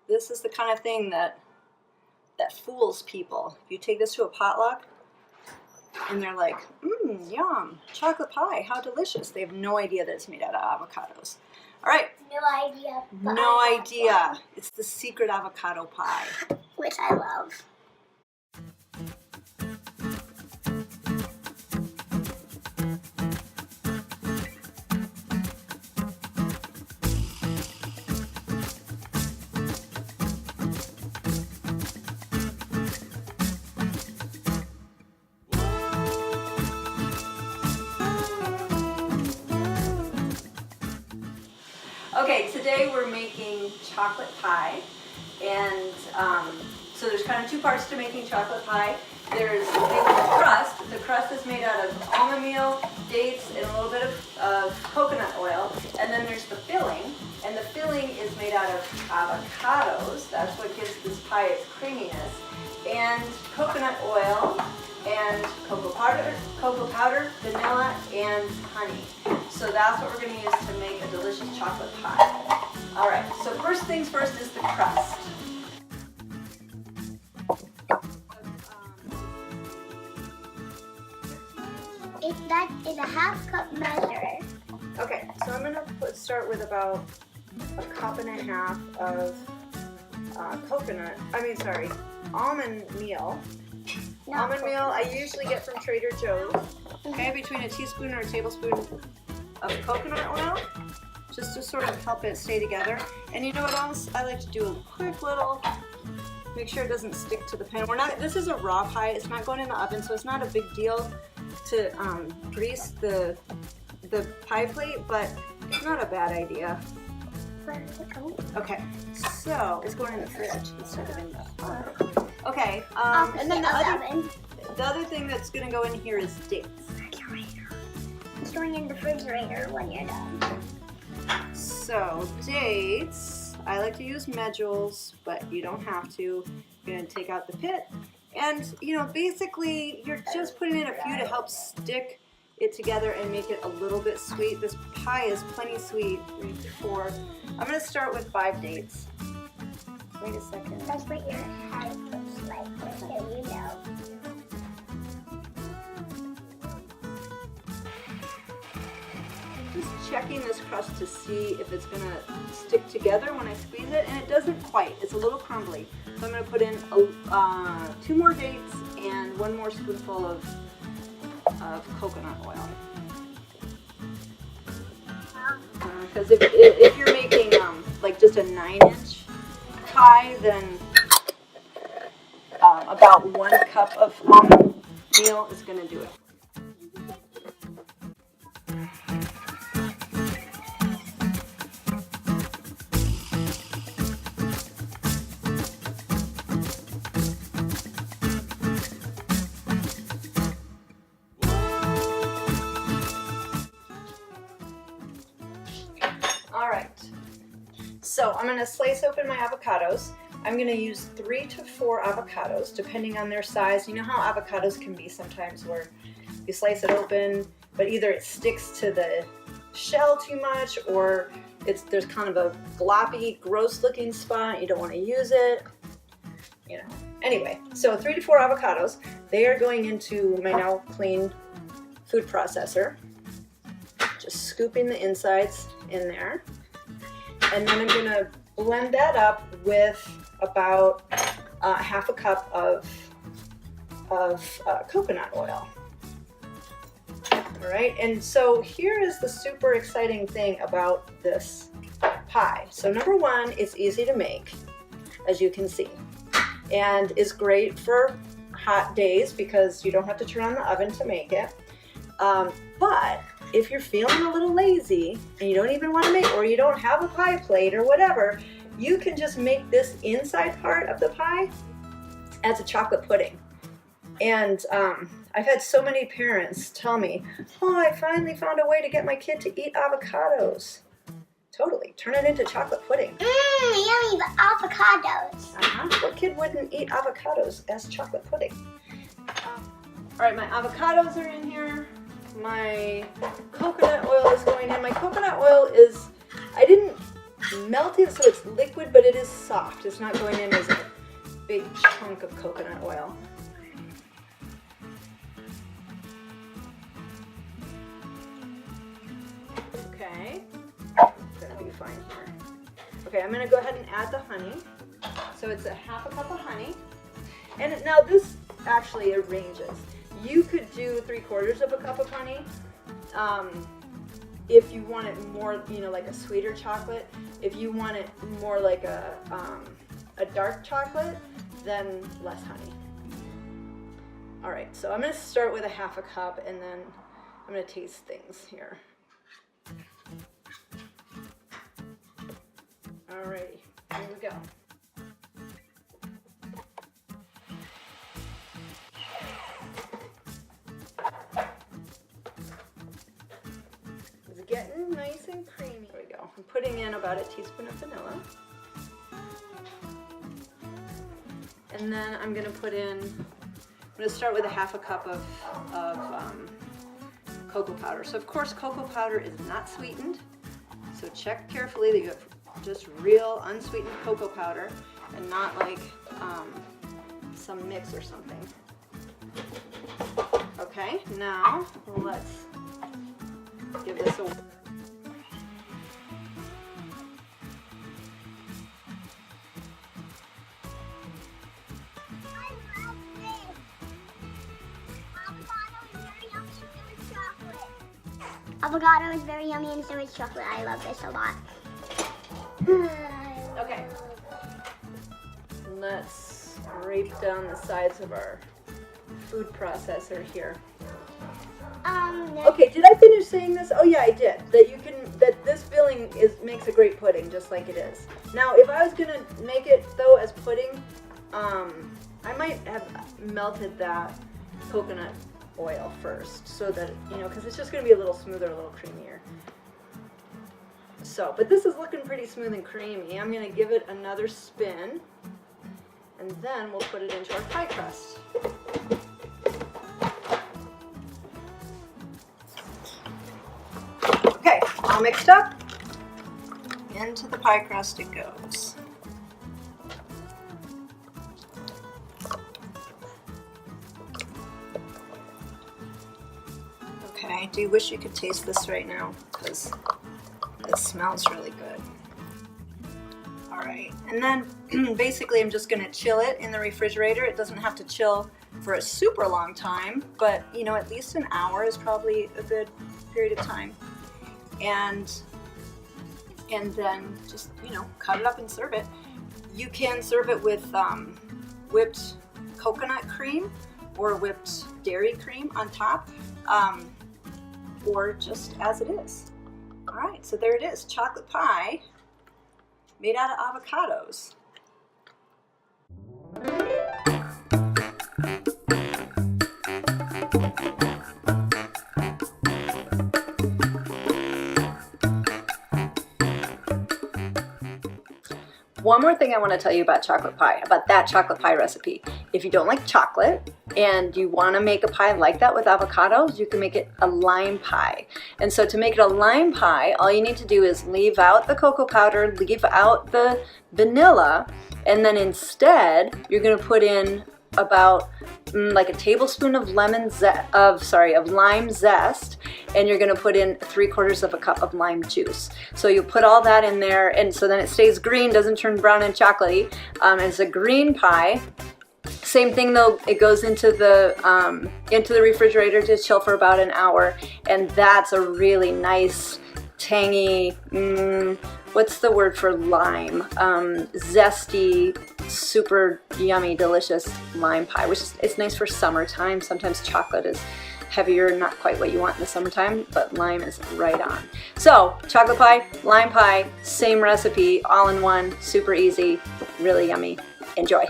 this is the kind of thing that fools people. You take this to a potluck, and they're like, yum, chocolate pie, how delicious. They have no idea that it's made out of avocados. All right. No idea. No idea. It's the secret avocado pie. Which I love. Okay, today we're making chocolate pie, and so there's kind of two parts to making chocolate pie. There's the crust. The crust is made out of almond meal, dates, and a little bit of coconut oil, and then there's the filling, and the filling is made out of avocados. That's what gives this pie its creaminess, and coconut oil, and cocoa powder, vanilla, and honey. So that's what we're going to use to make a delicious chocolate pie. All right, so first things first is the crust. That is a 1/2 cup measure. Okay, so I'm going to start with about 1.5 cups of almond meal. Almond meal I usually get from Trader Joe's. Okay, between a teaspoon or a tablespoon of coconut oil, just to sort of help it stay together. And you know what else? I like to do a quick little, make sure it doesn't stick to the pan. This is a raw pie, it's not going in the oven, so it's not a big deal to grease the pie plate, but it's not a bad idea. Okay, so it's going in the fridge instead of in the oven. Okay, and then the other thing that's going to go in here is dates. It's going in the refrigerator when you're done. So dates, I like to use medjool, but you don't have to. You're going to take out the pit, and basically you're just putting in a few to help stick it together and make it a little bit sweet. This pie is plenty sweet. 3, 4. I'm going to start with 5 dates. Wait a second. That's what your head looks like, so you know. Just checking this crust to see if it's going to stick together when I squeeze it, and it doesn't quite. It's a little crumbly. So I'm going to put in 2 more dates and 1 more spoonful of coconut oil. Because if you're making like just a 9-inch pie, then about 1 cup of almond meal is going to do it. All right, so I'm going to slice open my avocados. I'm going to use 3 to 4 avocados, depending on their size. You know how avocados can be sometimes where you slice it open, but either it sticks to the shell too much, or there's kind of a gloppy, gross-looking spot. You don't want to use it. Anyway, so 3 to 4 avocados. They are going into my now clean food processor. Just scooping the insides in there, and then I'm going to blend that up with about 1/2 cup of coconut oil. All right, and so here is the super exciting thing about this pie. So number 1, it's easy to make, as you can see, and is great for hot days because you don't have to turn on the oven to make it. But if you're feeling a little lazy and you don't even want to make, or you don't have a pie plate or whatever, you can just make this inside part of the pie as a chocolate pudding. And I've had so many parents tell me, oh, I finally found a way to get my kid to eat avocados. Totally, turn it into chocolate pudding. Yummy, but avocados. What kid wouldn't eat avocados as chocolate pudding? All right, my avocados are in here. My coconut oil is going in. My coconut oil is, I didn't melted, so it's liquid, but it is soft. It's not going in as a big chunk of coconut oil. Okay, gonna be fine here. Okay, I'm gonna go ahead and add the honey. So it's a half a cup of honey. And now this actually arranges. You could do 3/4 of a cup of honey. If you want it more, you know, like a sweeter chocolate. If you want it more like a dark chocolate, then less honey. All right, so I'm gonna start with a half a cup and then I'm gonna taste things here. Alrighty, here we go. It's getting nice and creamy. There we go. I'm putting in about a teaspoon of vanilla. And then I'm gonna put in, I'm gonna start with a half a cup of cocoa powder. So of course cocoa powder is not sweetened. So check carefully that you have just real unsweetened cocoa powder and not like some mix or something. Okay, now let's give this a whirl. Avocado is very yummy and so is chocolate. I love this a lot. Okay, let's scrape down the sides of our food processor here. Okay, did I finish saying this? Oh yeah, I did. That this filling makes a great pudding, just like it is. Now, if I was gonna make it though as pudding, I might have melted that coconut oil first, so that, you know, because it's just gonna be a little smoother, a little creamier. So, but this is looking pretty smooth and creamy. I'm gonna give it another spin, and then we'll put it into our pie crust. Okay, all mixed up. Into the pie crust it goes. Okay, I do wish you could taste this right now, because it smells really good. All right, and then basically I'm just gonna chill it in the refrigerator. It doesn't have to chill for a super long time, but you know, at least an hour is probably a good period of time. And then just, you know, cut it up and serve it. You can serve it with whipped coconut cream or whipped dairy cream on top, or just as it is. All right, so there it is, chocolate pie made out of avocados. One more thing I want to tell you about chocolate pie, about that chocolate pie recipe. If you don't like chocolate and you want to make a pie like that with avocados, you can make it a lime pie. And so to make it a lime pie, all you need to do is leave out the cocoa powder, leave out the vanilla, and then instead you're going to put in about like a tablespoon of lime zest, and you're going to put in 3/4 of a cup of lime juice. So you put all that in there, and so then it stays green, doesn't turn brown and chocolatey. It's a green pie. Same thing though, it goes into the refrigerator to chill for about an hour, and that's a really nice, tangy, what's the word for lime? Zesty, super yummy, delicious lime pie, which is, it's nice for summertime. Sometimes chocolate is heavier, not quite what you want in the summertime, but lime is right on. So chocolate pie, lime pie, same recipe, all in one, super easy, really yummy. Enjoy.